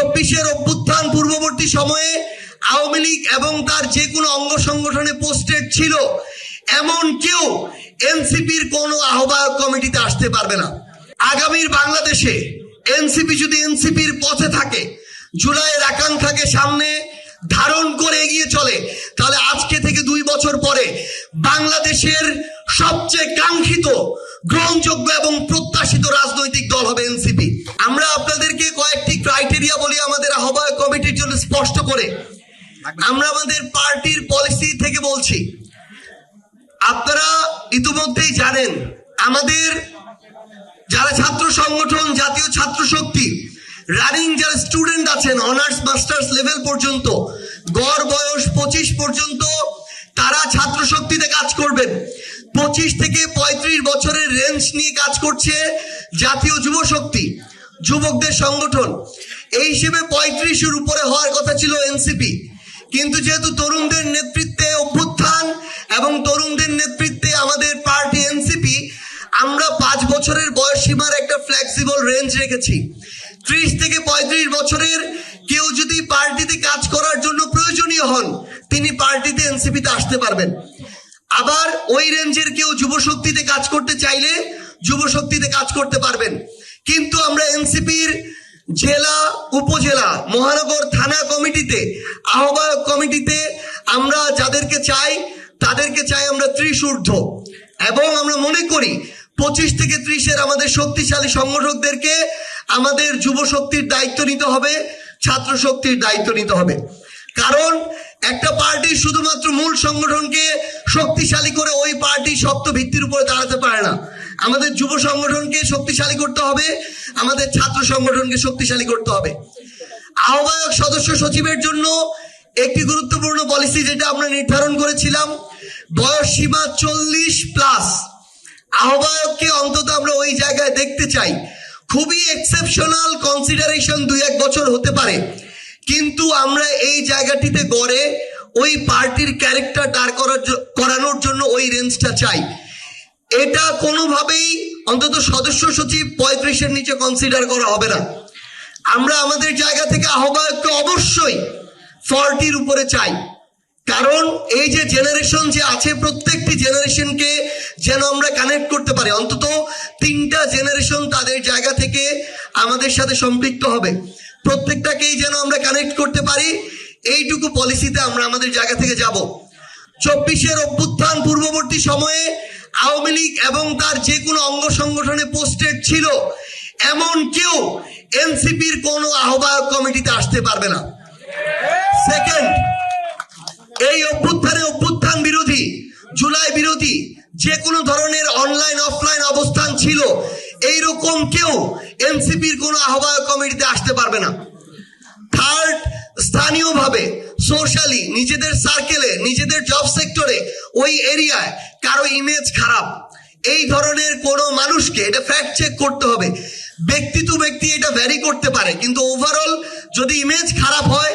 24-এর অভ্যুত্থান পূর্ববর্তী সময়ে আওয়ামী লীগ এবং তার যে কোনো অঙ্গ সংগঠনে পোস্টেড ছিল এমন কেউ এনসিপির কোনো আহ্বায়ক কমিটিতে আসতে পারবে না। আগামীর বাংলাদেশে এনসিপি যদি এনসিপির পথে থাকে, জুলাইয়ের আকাঙ্ক্ষাকে সামনে ধারণ করে এগিয়ে চলে, তাহলে আজকে থেকে 2 বছর পরে বাংলাদেশের সবচেয়ে কাঙ্ক্ষিত, গ্রহণযোগ্য এবং প্রত্যাশিত রাজনৈতিক দল হবে এনসিপি। আমরা আপনাদেরকে কয়েকটি ক্রাইটেরিয়া বলি আমাদের আহ্বায়ক কমিটির জন্য স্পষ্ট করে। আমরা আমাদের পার্টির পলিসি থেকে বলছি, আপনারা ইতিমধ্যেই জানেন আমাদের যারা ছাত্র সংগঠন, জাতীয় ছাত্র শক্তি, রানিং যারা স্টুডেন্ট আছেন অনার্স মাস্টার্স লেভেল পর্যন্ত, গড় বয়স 25 পর্যন্ত তারা ছাত্র শক্তিতে কাজ করবেন। 25 থেকে 35 বছরের রেঞ্জ নিয়ে কাজ করছে জাতীয় যুব শক্তি, যুবকদের সংগঠন। এই হিসেবে 35-এর উপরে হওয়ার কথা ছিল এনসিপি, কিন্তু যেহেতু তরুণদের নেতৃত্বে অভ্যুত্থান এবং তরুণদের নেতৃত্বে আমাদের পার্টি এনসিপি, আমরা 5 বছরের বয়স সীমার একটা ফ্লেক্সিবল রেঞ্জ রেখেছি। 30 থেকে 35 বছরের কেউ যদি পার্টিতে কাজ করার জন্য প্রয়োজনীয় হন, তিনি পার্টিতে এনসিপিতে আসতে পারবেন। আবার ওই রেঞ্জের কেউ যুব শক্তিতে কাজ করতে চাইলে যুব শক্তিতে কাজ করতে পারবেন। কিন্তু আমরা এনসিপির জেলা, উপজেলা, মহানগর, থানা কমিটিতে, আহ্বায়ক কমিটিতে আমরা যাদেরকে চাই তাদেরকে চাই আমরা 30 ঊর্ধ্ব। এবং আমরা মনে করি 25 থেকে 30-এর আমাদের শক্তিশালী সংগঠকদেরকে আমাদের যুব শক্তির দায়িত্ব নিতে হবে, ছাত্র শক্তির দায়িত্ব নিতে হবে। কারণ একটা পার্টি শুধুমাত্র মূল সংগঠনকে শক্তিশালী করে ওই পার্টি শক্ত ভিত্তির উপরে দাঁড়াতে পারে না। আমাদের যুব সংগঠনকে শক্তিশালী করতে হবে, আমাদের ছাত্র সংগঠনকে শক্তিশালী করতে হবে। আহ্বায়ক সদস্য সচিবের জন্য একটি গুরুত্বপূর্ণ পলিসি যেটা আমরা নির্ধারণ করেছিলাম, বয়স সীমা 40+। আহ্বায়ককে অন্তত আমরা ওই জায়গায় দেখতে চাই। খুবই এক্সেপশনাল কনসিডারেশন 2-1 বছর হতে পারে, কিন্তু আমরা এই জায়গাটিতে গড়ে ওই পার্টির ক্যারেক্টার দাঁড় করানোর জন্য ওই রেঞ্জটা চাই। এটা কোনোভাবেই অন্তত সদস্য সচিব 35-এর নিচে কনসিডার করা হবে না। আমরা আমাদের জায়গা থেকে আহ্বায়ককে অবশ্যই 40-র উপরে চাই। কারণ এই যে জেনারেশন যে আছে, প্রত্যেকটি জেনারেশনকে যেন আমরা কানেক্ট করতে পারি। অন্তত 3টা জেনারেশন তাদের জায়গা থেকে আমাদের সাথে সম্পৃক্ত হবে, প্রত্যেকটাকেই যেন আমরা কানেক্ট করতে পারি। এইটুকু পলিসিতে আমরা আমাদের জায়গা থেকে যাব। 24-এর অভ্যুত্থান পূর্ববর্তী সময়ে আওয়ামী লীগ এবং তার যে কোনো অঙ্গ সংগঠনে পোস্টেড ছিল এমন কেউ এনসিপির কোনো আহ্বায়ক কমিটিতে আসতে পারবে না। সেকেন্ড, এই অভ্যুত্থান বিরোধী, জুলাই বিরোধী যে কোনো ধরনের অনলাইন অফলাইন অবস্থান ছিল এইরকম কেউ এনসিপির কোনো আহ্বায়ক কমিটিতে আসতে পারবে না। থার্ড, স্থানীয়ভাবে সোশ্যালি নিজেদের সার্কেলে, নিজেদের জব সেক্টরে, ওই এরিয়ায় কারো ইমেজ খারাপ, এই ধরনের কোনো মানুষকে, এটা ফ্যাক্ট চেক করতে হবে, ব্যক্তি টু ব্যক্তি এটা ভ্যারি করতে পারে, কিন্তু ওভারঅল যদি ইমেজ খারাপ হয়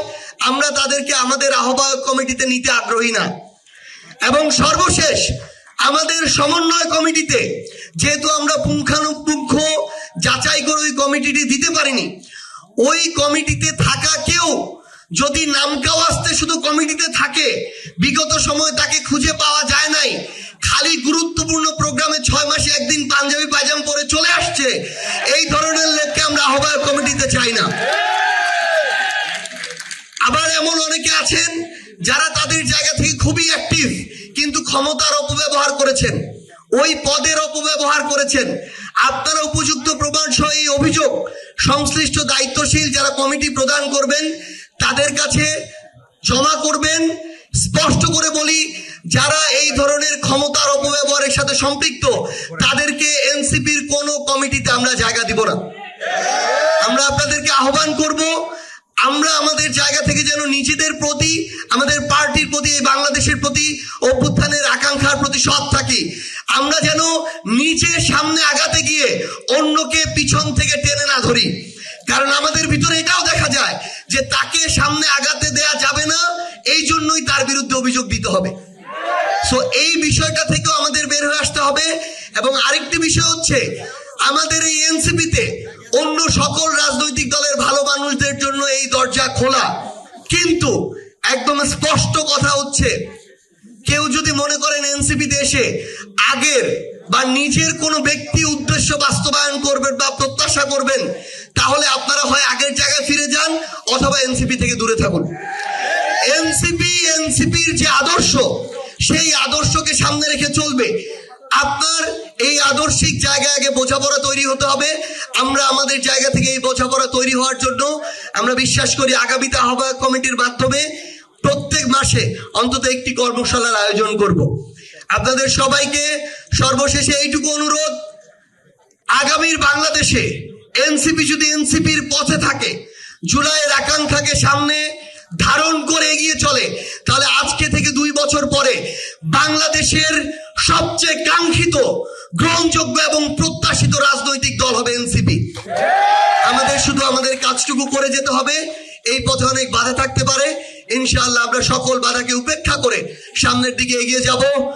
আমরা তাদেরকে আমাদের আহ্বায়ক কমিটিতে নিতে আগ্রহী না। এবং সর্বশেষ, আমাদের সমন্বয় কমিটিতে যেহেতু আমরা পুঙ্খানুপুঙ্খ যাচাই করে ওই কমিটিটি দিতে পারিনি, ওই কমিটিতে থাকা কেউ যদি নামকাওয়াস্তে শুধু কমিটিতে থাকে, বিগত সময় তাকে খুঁজে পাওয়া যায় নাই, খালি গুরুত্বপূর্ণ প্রোগ্রামে 6 মাসে একদিন পাঞ্জাবি পায়জামা পরে চলে আসছে, এই ধরনের লোককে আমরা আহ্বায়ক কমিটিতে চাই না। আবার এমন অনেকে আছেন যারা তাদের জায়গা থেকে খুবই অ্যাক্টিভ, কিন্তু ক্ষমতার অপব্যবহার করেছেন, ওই পদের অপব্যবহার করেছেন। আপনারা উপযুক্ত প্রমাণ সহ এই অভিযোগ সংশ্লিষ্ট দায়িত্বশীল যারা কমিটি প্রদান করবেন তাদের কাছে জমা করবেন। স্পষ্ট করে বলি, যারা এই ধরনের ক্ষমতার অপব্যবহারের সাথে সম্পৃক্ত তাদেরকে এনসিপির কোনো কমিটিতে আমরা জায়গা দিব না। আমরা আপনাদেরকে আহ্বান করব, আমরা আমাদের জায়গা থেকে যেন নিজেদের প্রতি, আমাদের পার্টির প্রতি, এই বাংলাদেশের প্রতি, অভ্যুত্থানের আকাঙ্ক্ষার প্রতি সৎ থাকি। আমরা যেন নিজে সামনে আগাতে গিয়ে অন্যকে পিছন থেকে টেনে না ধরি। কারণ আমাদের ভিতরে এটাও দেখা যায় যে তাকে সামনে আগাতে দেয়া যাবে না, এই জন্যই তার বিরুদ্ধে অভিযোগ দিতে হবে। সো এই বিষয়টা থেকেও আমাদের বের হয়ে আসতে হবে। এবং আরেকটি বিষয় হচ্ছে, আমাদের এই এনসিপিতে অন্য সকল রাজনৈতিক দলের ভালো মানুষদের জন্য এই দরজা খোলা। কিন্তু একদম স্পষ্ট কথা হচ্ছে, কেউ যদি মনে করেন এনসিপিতে এসে আগের বা নিজের কোনো ব্যক্তি উদ্দেশ্য বাস্তবায়ন করবেন বা প্রত্যাশা করবেন, তাহলে আপনারা হয় আগের জায়গায় ফিরে যান অথবা এনসিপি থেকে দূরে থাকুন। এনসিপির যে আদর্শ, সেই আদর্শকে সামনে রেখে চলবে। আপনার এই আদর্শিক জায়গায় আগে বোঝাপড়া তৈরি হতে হবে। আমরা আমাদের জায়গা থেকে এই বোঝাপড়া তৈরি হওয়ার জন্য আমরা বিশ্বাস করি আগামীতে আহ্বায়ক কমিটির মাধ্যমে প্রত্যেক মাসে অন্তত একটি কর্মশালার আয়োজন করব। আপনাদের সবাইকে সর্বশেষে এইটুকু অনুরোধ, আগামীর বাংলাদেশে এনসিপি যদি এনসিপির পথে থাকে, জুলাইয়ের আকাঙ্ক্ষাকে সামনে ধারণ করে এগিয়ে চলে, তাহলে আজকে থেকে 2 বছর পরে বাংলাদেশের সবচেয়ে কাঙ্ক্ষিত, গ্রহণযোগ্য এবং প্রত্যাশিত রাজনৈতিক দল হবে এনসিপি। আমাদের শুধু আমাদের কাজটুকু করে যেতে হবে। এই পথে অনেক বাধা থাকতে পারে, ইনশাআল্লাহ আমরা সকল বাধাকে উপেক্ষা করে সামনের দিকে এগিয়ে যাব।